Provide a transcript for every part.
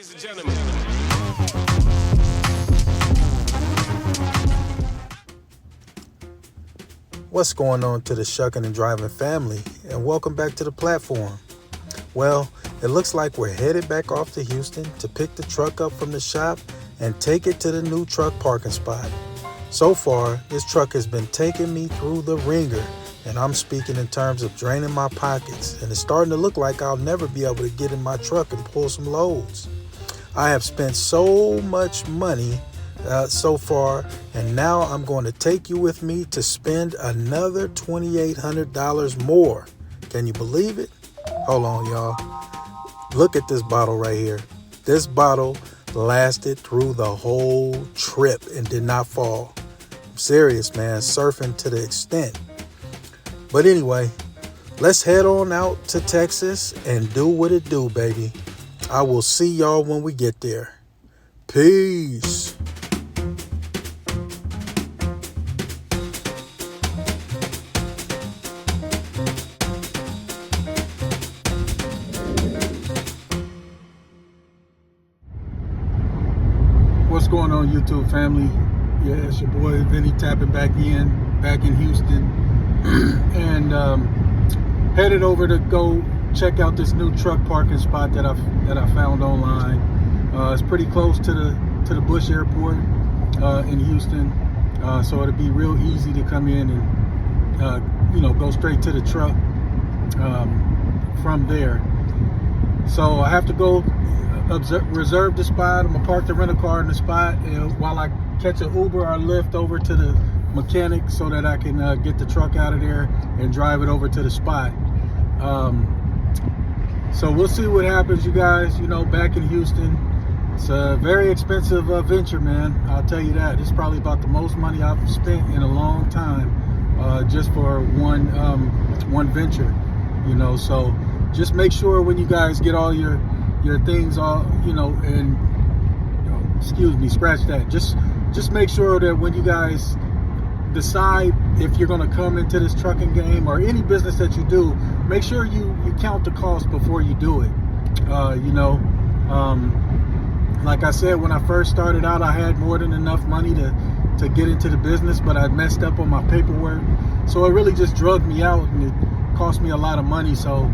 Ladies and gentlemen. What's going on to the Shucking and Driving family, and welcome back to the platform. Well, it looks like we're headed back off to Houston to pick the truck up from the shop and take it to the new truck parking spot. So far, this truck has been taking me through the ringer, and I'm speaking in terms of draining my pockets, and it's starting to look like I'll never be able to get in my truck and pull some loads. I have spent so much money so far, and now I'm going to take you with me to spend another $2,800 more. Can you believe it? Hold on, y'all. Look at this bottle right here. This bottle lasted through the whole trip and did not fall. I'm serious, man. Surfing to the extent. But anyway, let's head on out to Texas and do what it do, baby. I will see y'all when we get there. Peace. What's going on, YouTube family? Yeah, it's your boy Vinny tapping back in Houston, and headed over to go check out this new truck parking spot that I found online. It's pretty close to the Bush Airport in Houston, so it'll be real easy to come in and go straight to the truck from there. So I have to go reserve the spot. I'm gonna park the rental car in the spot, and while I catch an Uber or Lyft over to the mechanic so that I can get the truck out of there and drive it over to the spot. So we'll see what happens, you guys. Back in Houston, it's a very expensive venture, man. I'll tell you that. It's probably about the most money I've spent in a long time just for one venture. So just make sure when you guys get all your things all, and excuse me, scratch that. Just make sure that when you guys decide if you're going to come into this trucking game or any business that you do, make sure you count the cost before you do it. Like I said, when I first started out, I had more than enough money to get into the business, but I messed up on my paperwork. So it really just drugged me out, and it cost me a lot of money. So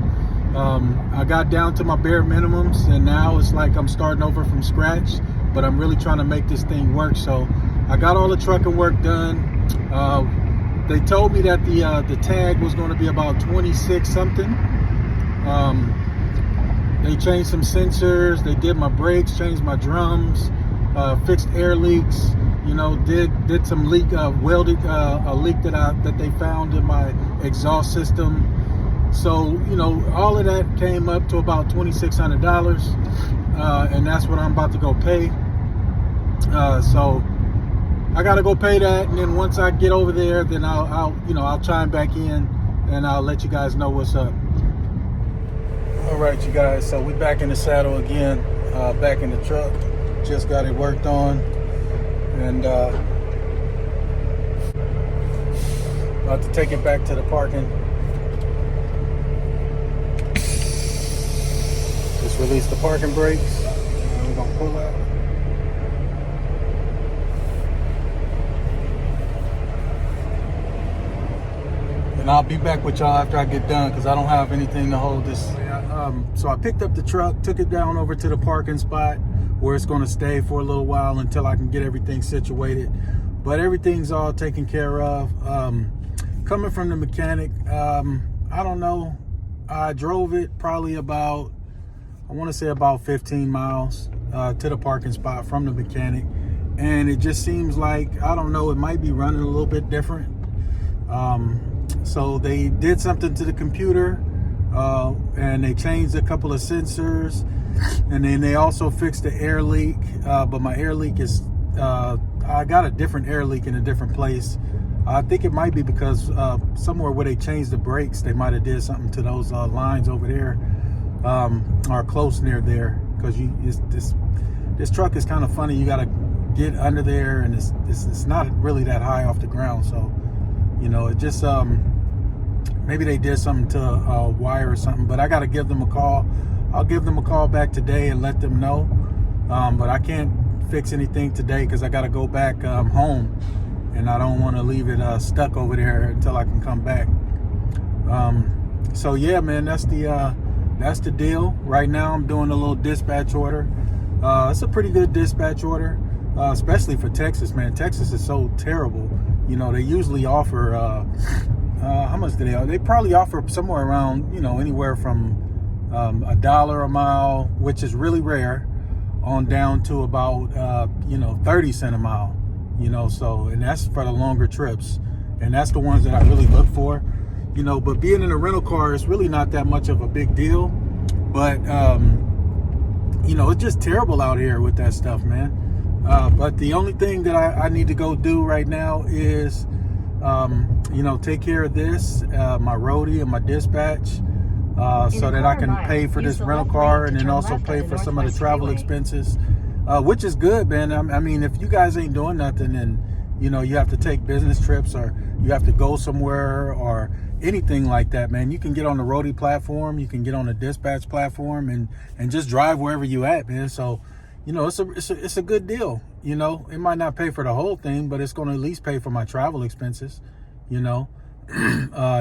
I got down to my bare minimums, and now it's like I'm starting over from scratch, but I'm really trying to make this thing work. So I got all the trucking work done. They told me that the tag was going to be about 26 something. They changed some sensors, they did my brakes, changed my drums, fixed air leaks, did some leak, welded a leak that they found in my exhaust system. So, all of that came up to about $2,600, and that's what I'm about to go pay. So I got to go pay that, and then once I get over there, then I'll chime back in, and I'll let you guys know what's up. All right, you guys, so we're back in the saddle again, back in the truck. Just got it worked on, and about to take it back to the parking. Just release the parking brakes, and we're gonna pull out. And I'll be back with y'all after I get done, because I don't have anything to hold this. So I picked up the truck, took it down over to the parking spot where it's gonna stay for a little while until I can get everything situated. But everything's all taken care of. Coming from the mechanic, I don't know. I drove it probably about, I want to say about 15 miles to the parking spot from the mechanic, and it just seems like, I don't know, it might be running a little bit different. So they did something to the computer, and they changed a couple of sensors, and then they also fixed the air leak, but my air leak is, I got a different air leak in a different place. I think it might be because somewhere where they changed the brakes, they might have did something to those lines over there, or close near there, because this truck is kind of funny. You got to get under there, and it's not really that high off the ground, so it just maybe they did something to a wire or something. But I got to give them a call. I'll give them a call back today and let them know. But I can't fix anything today because I got to go back home, and I don't want to leave it stuck over there until I can come back. So yeah, man, that's the deal. Right now I'm doing a little dispatch order. It's a pretty good dispatch order, especially for Texas, man. Texas is so terrible. You know, they usually offer how much do they probably offer somewhere around, you know, anywhere from $1 a mile, which is really rare, on down to about 30 cents a mile. You know, so, and that's for the longer trips, and that's the ones that I really look for. You know, but being in a rental car is really not that much of a big deal. But, you know, it's just terrible out here with that stuff, man. But the only thing that I need to go do right now is, take care of this, my roadie and my dispatch, so that I can pay for this rental car and then also pay for some of the travel expenses, which is good, man. I mean, if you guys ain't doing nothing and, you know, you have to take business trips or you have to go somewhere or anything like that, man, you can get on the roadie platform, you can get on the dispatch platform and just drive wherever you at, man. So, you know, it's a good deal. You know, it might not pay for the whole thing, but it's going to at least pay for my travel expenses. You know,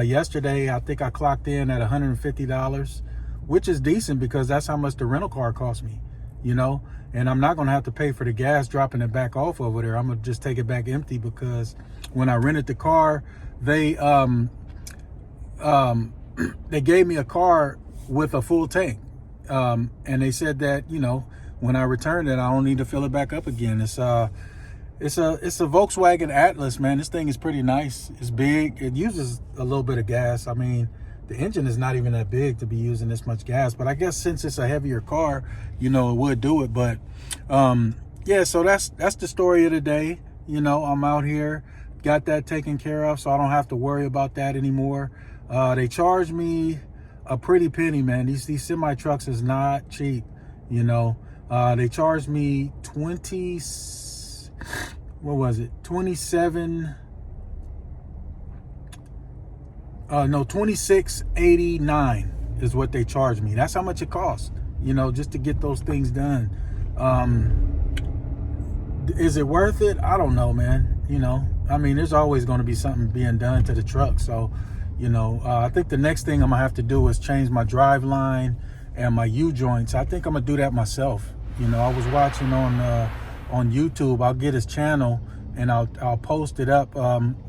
yesterday I think I clocked in at $150, which is decent because that's how much the rental car cost me. You know, and I'm not going to have to pay for the gas dropping it back off over there. I'm going to just take it back empty because when I rented the car, they gave me a car with a full tank. And they said that, you know, when I returned it, I don't need to fill it back up again. It's a Volkswagen Atlas, man. This thing is pretty nice. It's big. It uses a little bit of gas. I mean, the engine is not even that big to be using this much gas, but I guess since it's a heavier car, you know, it would do it. But yeah, so that's the story of the day. You know, I'm out here, got that taken care of, so I don't have to worry about that anymore. They charge me a pretty penny, man. These semi trucks is not cheap. You know, they charged me $26.89 is what they charged me. That's how much it costs, you know, just to get those things done. Is it worth it? I don't know, man. You know, I mean, there's always going to be something being done to the truck. So, you know, I think the next thing I'm gonna have to do is change my drive line and my U-joints. I think I'm gonna do that myself. You know, I was watching on YouTube. I'll get his channel and I'll post it up,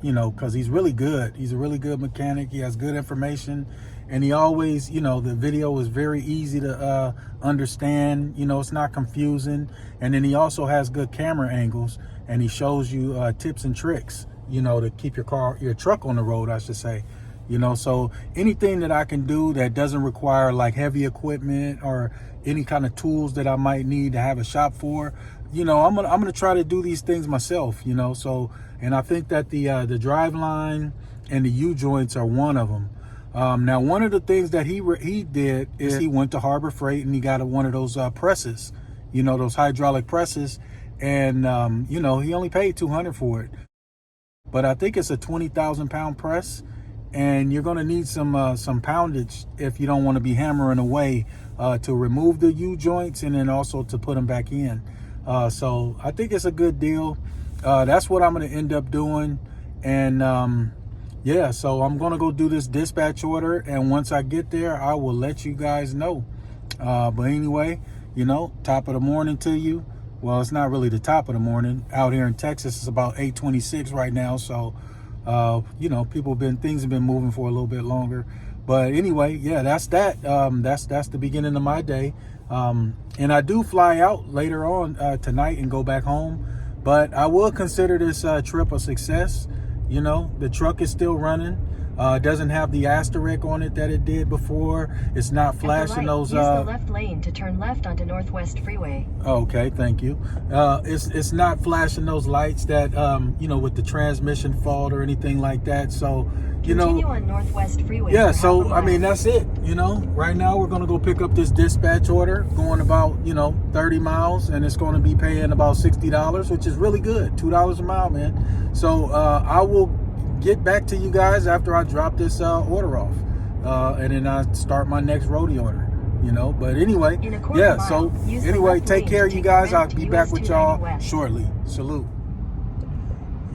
you know, because he's really good. He's a really good mechanic. He has good information, and he always, you know, the video is very easy to understand. You know, it's not confusing, and then he also has good camera angles, and he shows you tips and tricks, you know, to keep your truck on the road, I should say. You know, so anything that I can do that doesn't require like heavy equipment or any kind of tools that I might need to have a shop for, you know, I'm gonna try to do these things myself, you know. So, and I think that the drive line and the U-joints are one of them. Now, one of the things that he did is he went to Harbor Freight and he got one of those presses, you know, those hydraulic presses, and you know, he only paid $200 for it. But I think it's a 20,000 pound press, and you're going to need some poundage if you don't want to be hammering away to remove the U-joints and then also to put them back in. So I think it's a good deal. That's what I'm going to end up doing. And yeah, so I'm going to go do this dispatch order. And once I get there, I will let you guys know. But anyway, you know, top of the morning to you. Well, it's not really the top of the morning. Out here in Texas, it's about 8:26 right now. So, you know, things have been moving for a little bit longer. But anyway, yeah, that's that. That's the beginning of my day. And I do fly out later on tonight and go back home. But I will consider this trip a success. You know, the truck is still running. It doesn't have the asterisk on it that it did before. It's not flashing those. Use the left lane to turn left onto Northwest Freeway. Okay, thank you. It's not flashing those lights that you know, with the transmission fault or anything like that. So, you Continue know, on Northwest Freeway. yeah. So I mean, that's it. You know, right now we're gonna go pick up this dispatch order, going about 30 miles, and it's going to be paying about $60, which is really good. $2 a mile, man. So I will get back to you guys after I drop this order off, and then I start my next roadie order. you know. But anyway, In a quarter yeah, mile, so use the anyway, left take lane care, to you take guys. a right I'll to be US back with y'all 290 West. shortly. Salute.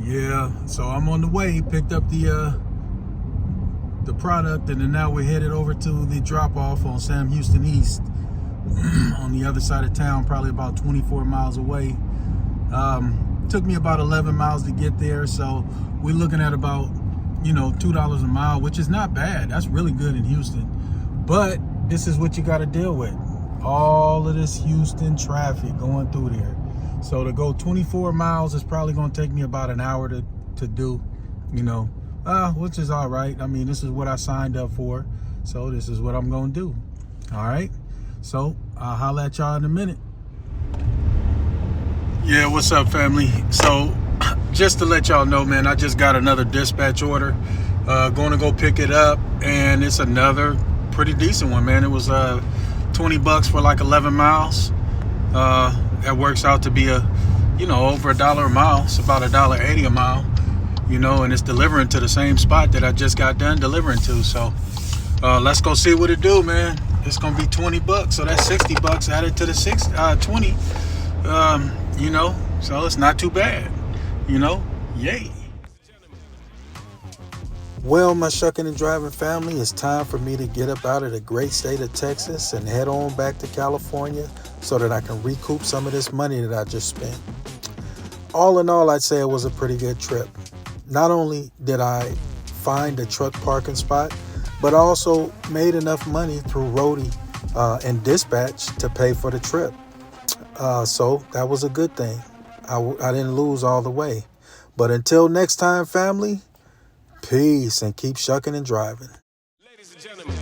Yeah, so I'm on the way, picked up the product, and then now we're headed over to the drop-off on Sam Houston East on the other side of town, probably about 24 miles away. Took me about 11 miles to get there, so we're looking at about, you know, $2 a mile, which is not bad. That's really good in Houston. But this is what you got to deal with. All of this Houston traffic going through there. So to go 24 miles is probably going to take me about an hour to do, you know, which is all right. I mean, this is what I signed up for. So this is what I'm going to do. All right. So I'll holler at y'all in a minute. Yeah, what's up, family? So just to let y'all know, man, I just got another dispatch order. Going to go pick it up, and it's another pretty decent one, man. It was $20 for like 11 miles. That works out to be over $1 a mile. It's about $1.80 a mile, you know, and it's delivering to the same spot that I just got done delivering to. So let's go see what it do, man. It's gonna be $20, so that's $60 added to the 20. You know, so it's not too bad, you know. Yay. Well, my shucking and driving family, it's time for me to get up out of the great state of Texas and head on back to California so that I can recoup some of this money that I just spent. All in all, I'd say it was a pretty good trip. Not only did I find a truck parking spot, but I also made enough money through Roadie and dispatch to pay for the trip. So that was a good thing. I didn't lose all the way. But until next time, family, peace and keep shucking and driving. Ladies and gentlemen.